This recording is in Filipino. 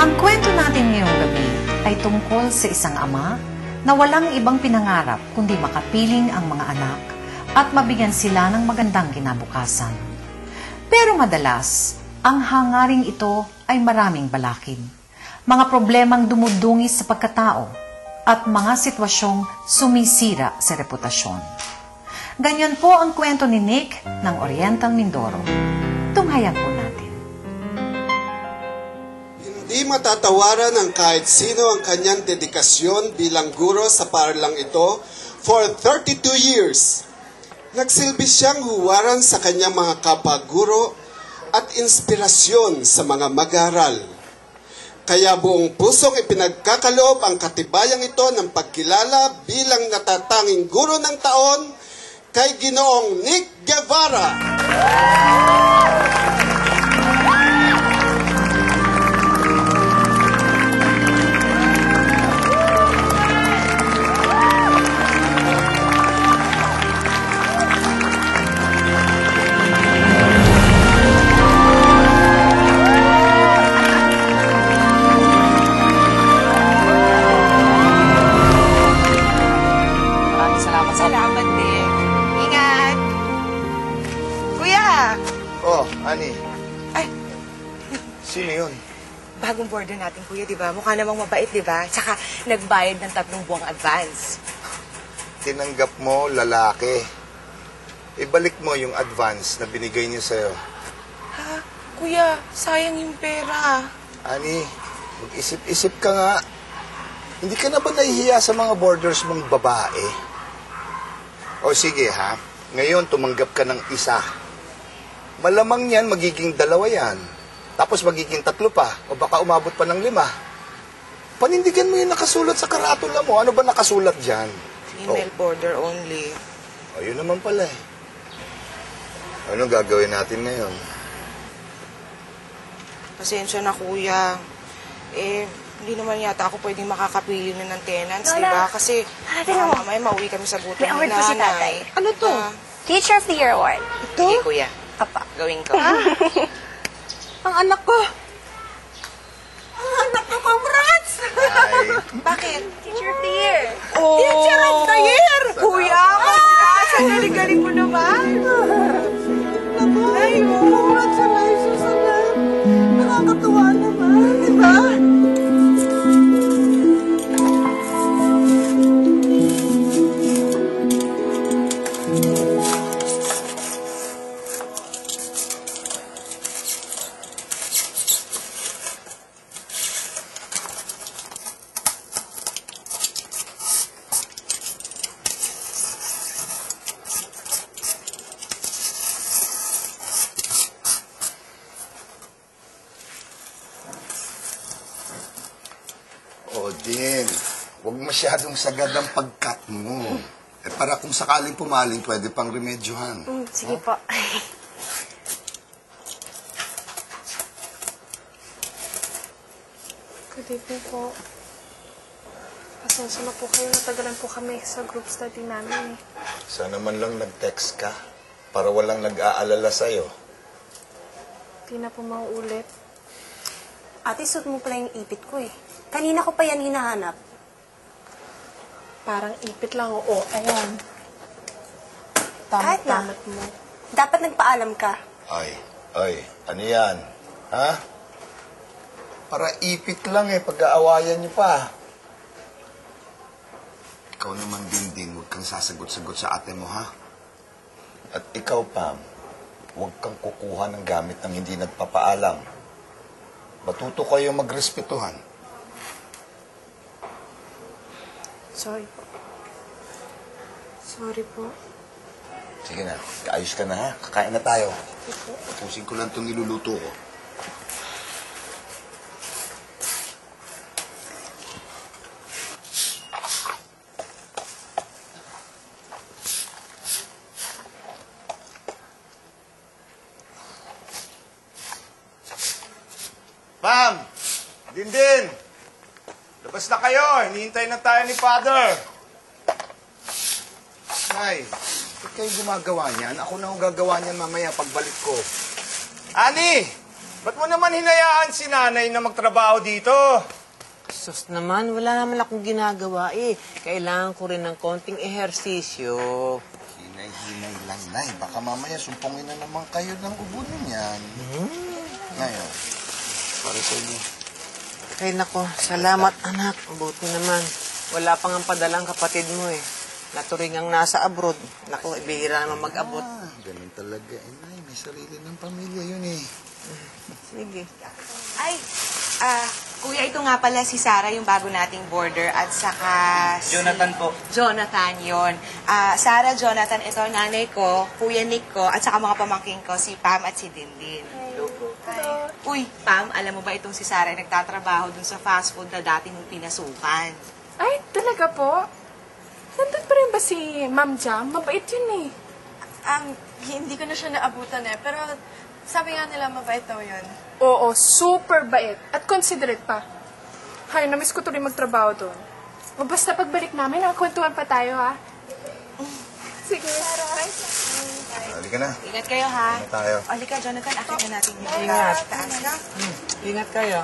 Ang kwento natin ngayong gabi ay tungkol sa isang ama na walang ibang pinangarap kundi makapiling ang mga anak at mabigyan sila ng magandang kinabukasan. Pero madalas, ang hangaring ito ay maraming balakid, mga problemang dumudungis sa pagkatao at mga sitwasyong sumisira sa reputasyon. Ganyan po ang kwento ni Nick ng Oriental Mindoro. Tunghayan po natin. Hindi matatawaran ng kahit sino ang kanyang dedikasyon bilang guro sa paaralang ito for 32 years. Nagsilbi siyang huwaran sa kanyang mga kapaguro at inspirasyon sa mga mag-aaral. Kaya buong pusong ipinagkakaloob ang katibayang ito ng pagkilala bilang natatanging guro ng taon kay Ginoong Nick Guevara. Salamat din. Ingat. Kuya! Oh, Ani. Ay, Sino yun? bagong boarder natin, kuya, di ba? Mukha namang mabait, di ba? Tsaka nagbayad ng 3 buwang advance. Tinanggap mo, lalaki. Ibalik mo yung advance na binigay niyo sa'yo. Ha? Kuya, sayang yung pera. Ani, mag-isip-isip ka nga. Hindi ka na ba nahihiya sa mga boarders mong babae? O sige ha, ngayon tumanggap ka ng isa. Malamang yan, magiging 2 yan. Tapos magiging 3 pa, o baka umabot pa ng 5. Panindigan mo yung nakasulat sa karatula mo. Ano ba nakasulat dyan? Female boarder only. O, yun naman pala eh. Ano gagawin natin ngayon? Pasensya na, kuya. Hindi naman yata ako pwedeng makakapili na ng tenants, di ba? Kasi mamaya mauwi kami sa gutom May award po si tatay. Ano to? Teacher of the Year Award. Sige, kuya. Apa. Gawin ko. Ang anak ko! Ang anak ko, congrats! Ay, Bakit? Teacher of the Year. Oh! Teacher of the Year! Kuya, congrats! Ang galing-galing mo naman! Naku, congratulations, anak! Nakakatuwa naman, di ba? Din, huwag masyadong sagad ang pagkat mo. Para kung sakaling pumaling, pwede pang remedyohan. Sige po. Good evening po. Pasensya na po kayo. Natagalan po kami sa group study namin. Sana man lang nag-text ka para walang nag-aalala sa'yo. Di na po mauulit. Ate, suot mo pala yung ipit ko eh. Kanina ko pa yan hinahanap. Parang ipit lang, oo. Ayan. Kahit na. Tamad mo. Dapat nagpaalam ka. Ay, ano yan? Ha? Para ipit lang eh, pag-aawayan niyo pa. Ikaw naman din, huwag kang sasagot-sagot sa ate mo, ha? At ikaw, Pam, huwag kang kukuha ng gamit ng hindi nagpapaalam. Matuto kayo magrespetuhan. Sorry po. Sorry po. Sige na, kaayos ka na, ha? Kakain na tayo. Tapusin ko lang itong niluluto ko. Ma'am! Din! Labas na kayo! Hinihintay na tayo ni Father! Nay, ba't kayo gumagawa niyan? Ako na ang gagawa niyan mamaya pagbalik ko. Ani! Ba't mo naman hinayaan si nanay na magtrabaho dito? Sus naman, wala naman akong ginagawa eh. Kailangan ko rin ng konting ehersisyo. Hinay-hinay lang, Nay. Baka mamaya sumpungin na naman kayo ng ubunin yan. Ngayon, para sa inyo. Ay nako, salamat anak. Buti naman. Wala pang ang padalang kapatid mo eh. Naturingang nasa abroad. Naku, ibihira naman mag-abot. Ganun talaga. Nay, may sarili ng pamilya yun eh. Sige. Ay, kuya, ito nga pala si Sarah, yung bago nating boarder, at saka si... Jonathan po. Jonathan, yon. Sarah, Jonathan, ito nanay ko, kuya Nick ko, at saka mga pamangking ko, si Pam at si Dindin. Hi. Uy, Pam, alam mo ba itong si Sarah ay nagtatrabaho dun sa fast food na dati mong pinasukan? Ay, talaga po? Nandun pa rin ba si Ma'am Jam? Mabait yun eh. Hindi ko na siya naabutan eh. Pero sabi nga nila mabait daw yun. Oo, super bait. At considerate pa. Hay, namiss ko tuloy magtrabaho doon. O basta pagbalik namin, nakakwentuhan pa tayo ha. Sige. Halika na. Ingat kayo, ha? Ingat tayo. Halika, Jonathan, akin na natin. Ingat. Taas ka. Ingat kayo.